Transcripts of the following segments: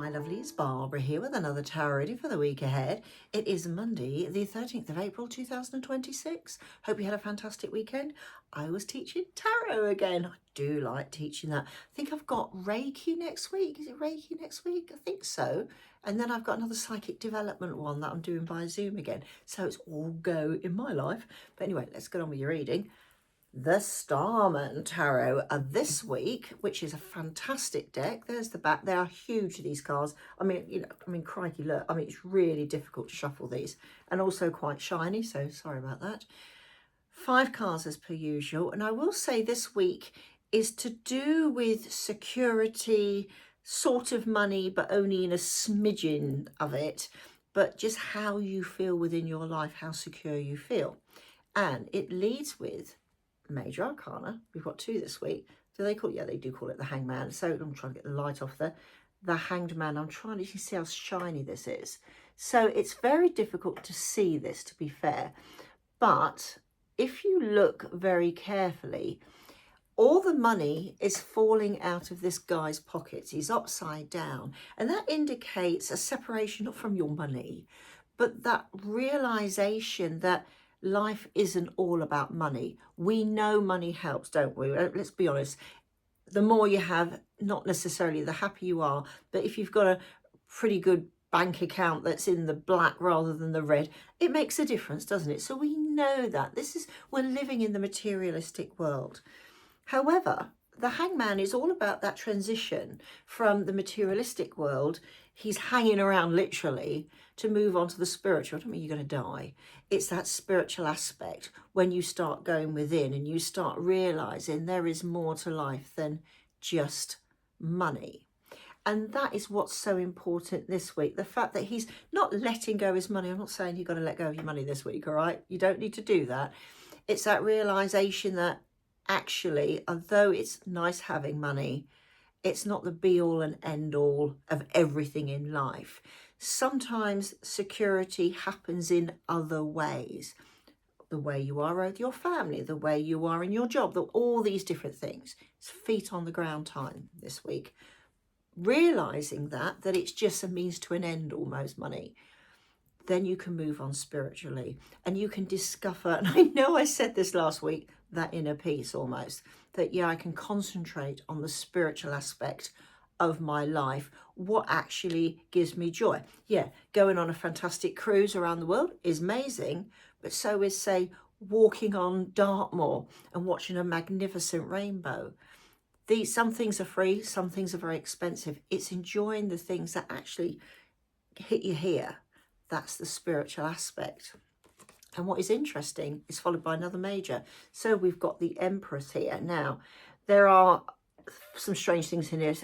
my lovelies, Barbara here with another tarot reading for the week ahead. It is Monday, the 13th of April 2026. Hope you had a fantastic weekend. I was teaching tarot again. I do like teaching that. I think I've got Reiki next week. Is it Reiki next week? I think so. And then I've got another psychic development one that I'm doing by Zoom again. So it's all go in my life. But anyway, let's get on with your reading. The Starman Tarot this week, which is a fantastic deck. There's the back. They are huge, these cards. I mean, crikey, look. I mean, it's really difficult to shuffle these, and also quite shiny, so sorry about that. 5 cards as per usual, and I will say this week is to do with security, sort of money, but only in a smidgen of it, but just how you feel within your life, how secure you feel. And it leads with Major Arcana. We've got 2 this week. Do they call it? Yeah, they do call it the Hangman. So I'm trying to get the light off there. The Hanged Man. I'm trying to see how shiny this is. So it's very difficult to see this, to be fair. But if you look very carefully, all the money is falling out of this guy's pockets. He's upside down. And that indicates a separation, not from your money, but that realization that life isn't all about money. We know money helps, don't we? Let's be honest. The more you have, not necessarily the happier you are, but if you've got a pretty good bank account that's in the black rather than the red, it makes a difference, doesn't it? So we know that. We're living in the materialistic world. However, the Hangman is all about that transition from the materialistic world. He's hanging around literally to move on to the spiritual. I don't mean you're going to die. It's that spiritual aspect when you start going within and you start realizing there is more to life than just money. And that is what's so important this week. The fact that he's not letting go of his money. I'm not saying you've got to let go of your money this week, all right? You don't need to do that. It's that realization that actually, although it's nice having money, it's not the be all and end all of everything in life. Sometimes security happens in other ways. The way you are with your family, the way you are in your job, all these different things. It's feet on the ground time this week. Realizing that it's just a means to an end, almost, money. Then you can move on spiritually and you can discover, and I know I said this last week, that inner peace almost, that yeah, I can concentrate on the spiritual aspect of my life, what actually gives me joy. Yeah, going on a fantastic cruise around the world is amazing, but so is, say, walking on Dartmoor and watching a magnificent rainbow. Some things are free, some things are very expensive. It's enjoying the things that actually hit you here. That's the spiritual aspect. And what is interesting is followed by another major. So we've got the Empress here. Now, there are some strange things in here.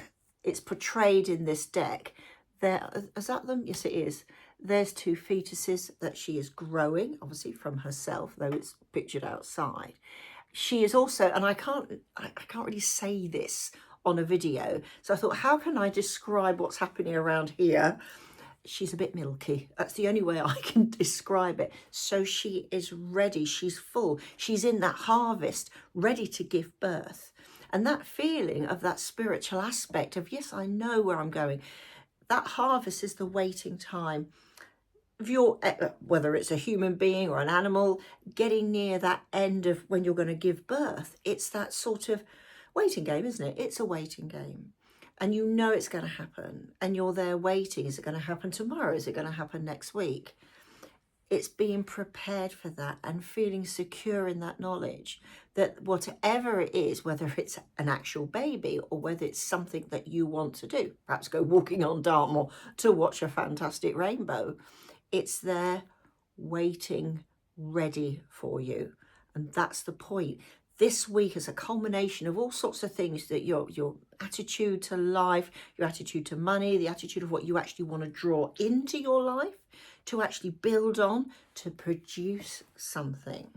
It's portrayed in this deck. Is that them? Yes, it is. There's 2 fetuses that she is growing, obviously from herself, though it's pictured outside. She is also, and I can't really say this on a video. So I thought, how can I describe what's happening around here? She's a bit milky. That's the only way I can describe it. So she is ready. She's full. She's in that harvest, ready to give birth. And that feeling of that spiritual aspect of, yes, I know where I'm going. That harvest is the waiting time. If you're, whether it's a human being or an animal, getting near that end of when you're going to give birth, it's that sort of waiting game, isn't it? It's a waiting game. And you know it's going to happen, and you're there waiting. Is it going to happen tomorrow? Is it going to happen next week? It's being prepared for that and feeling secure in that knowledge that whatever it is, whether it's an actual baby or whether it's something that you want to do, perhaps go walking on Dartmoor to watch a fantastic rainbow, it's there waiting, ready for you. And that's the point. This week is a culmination of all sorts of things, that your attitude to life, your attitude to money, the attitude of what you actually want to draw into your life, to actually build on, to produce something.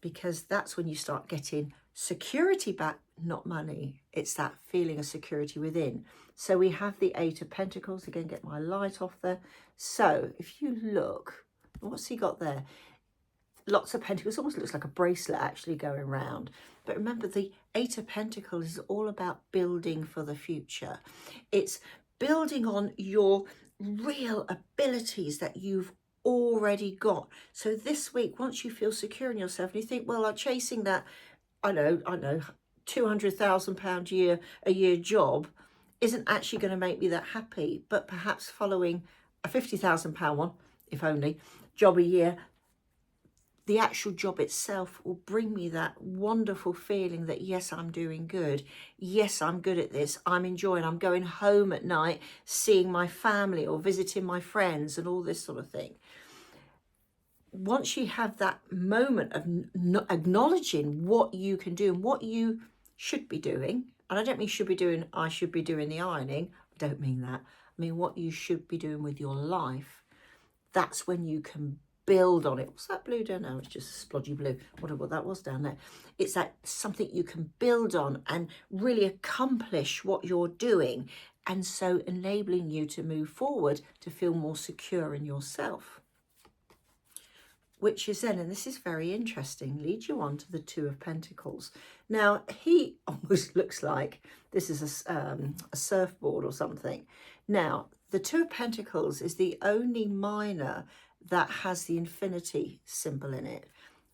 Because that's when you start getting security back, not money. It's that feeling of security within. So we have the 8 of Pentacles. Again, get my light off there. So if you look, what's he got there? lots of pentacles. Almost looks like a bracelet actually going round. But remember, the Eight of Pentacles is all about building for the future. It's building on your real abilities that you've already got. So this week, once you feel secure in yourself and you think, well, I'm chasing that, I know, £200,000 a year job isn't actually going to make me that happy, but perhaps following a £50,000 one, if only, job a year, the actual job itself will bring me that wonderful feeling that, yes, I'm doing good. Yes, I'm good at this. I'm enjoying. I'm going home at night, seeing my family or visiting my friends and all this sort of thing. Once you have that moment of acknowledging what you can do and what you should be doing, and I don't mean should be doing, I should be doing the ironing. I don't mean that. I mean what you should be doing with your life. That's when you can build on it. What's that blue down now? It's just splodgy blue. Whatever what that was down there. It's that something you can build on and really accomplish what you're doing. And so enabling you to move forward to feel more secure in yourself. Which is then, and this is very interesting, leads you on to the Two of Pentacles. Now, he almost looks like this is a surfboard or something. Now, the Two of Pentacles is the only minor that has the infinity symbol in it.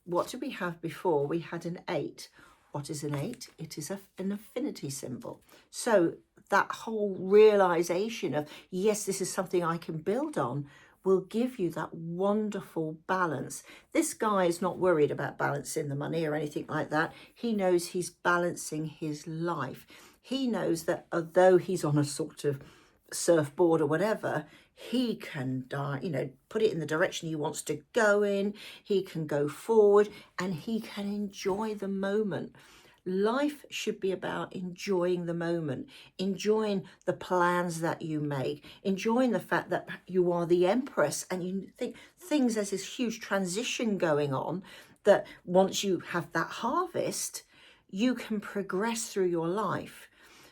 What did we have before? We had an 8. What is an 8? It is an infinity symbol. So that whole realization of, yes, this is something I can build on, will give you that wonderful balance. This guy is not worried about balancing the money or anything like that. He knows he's balancing his life. He knows that although he's on a sort of surfboard or whatever, he can, put it in the direction he wants to go in. He can go forward and he can enjoy the moment. Life should be about enjoying the moment, enjoying the plans that you make, enjoying the fact that you are the Empress and you think things, there's this huge transition going on that once you have that harvest, you can progress through your life.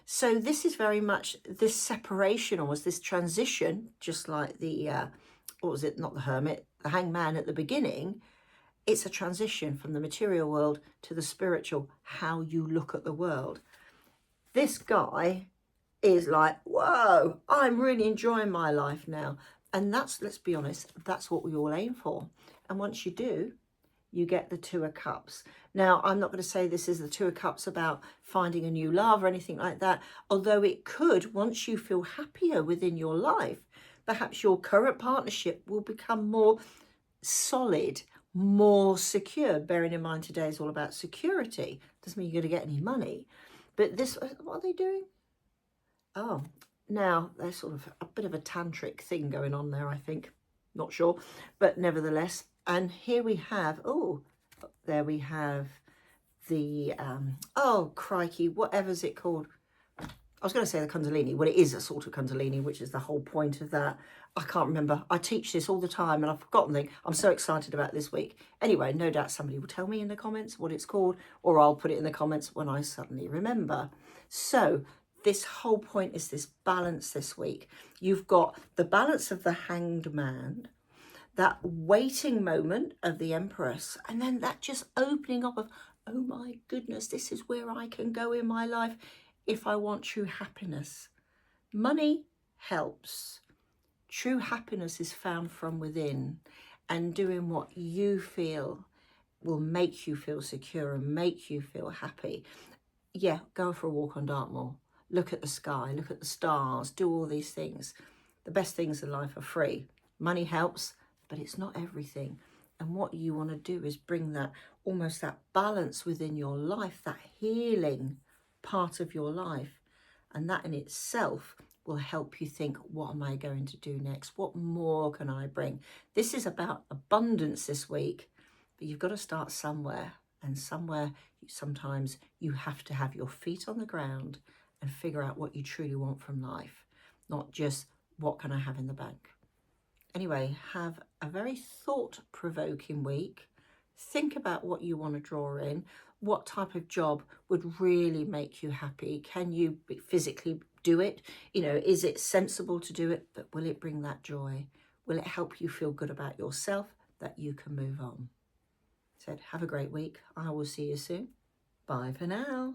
So this is very much this separation, or this transition, just like the, what was it, not the Hermit, the Hangman at the beginning. It's a transition from the material world to the spiritual, how you look at the world. This guy is like, whoa, I'm really enjoying my life now. And that's, let's be honest, that's what we all aim for. And once you do, you get the Two of Cups. Now, I'm not going to say this is the Two of Cups about finding a new love or anything like that, although it could, once you feel happier within your life, perhaps your current partnership will become more solid, more secure. Bearing in mind today is all about security. Doesn't mean you're going to get any money. But this, what are they doing? Oh, now there's sort of a bit of a tantric thing going on there, I think. Not sure, but nevertheless. And here we have, oh, there we have the, oh, crikey, whatever's it called? I was going to say the Kundalini. Well, it is a sort of Kundalini, which is the whole point of that. I can't remember. I teach this all the time and I've forgotten things. I'm so excited about this week. Anyway, no doubt somebody will tell me in the comments what it's called, or I'll put it in the comments when I suddenly remember. So this whole point is this balance this week. You've got the balance of the Hanged Man, that waiting moment of the Empress, and then that just opening up of, oh my goodness, this is where I can go in my life if I want true happiness. Money helps. True happiness is found from within, and doing what you feel will make you feel secure and make you feel happy. Yeah, go for a walk on Dartmoor. Look at the sky, look at the stars, do all these things. The best things in life are free. Money helps, but it's not everything. And what you want to do is bring that, almost that balance within your life, that healing part of your life. And that in itself will help you think, what am I going to do next? What more can I bring? This is about abundance this week, but you've got to start somewhere. And somewhere, sometimes you have to have your feet on the ground and figure out what you truly want from life, not just what can I have in the bank. Anyway, have a very thought-provoking week. Think about what you want to draw in. What type of job would really make you happy? Can you physically do it? Is it sensible to do it? But will it bring that joy? Will it help you feel good about yourself, that you can move on? said, have a great week. I will see you soon. Bye for now.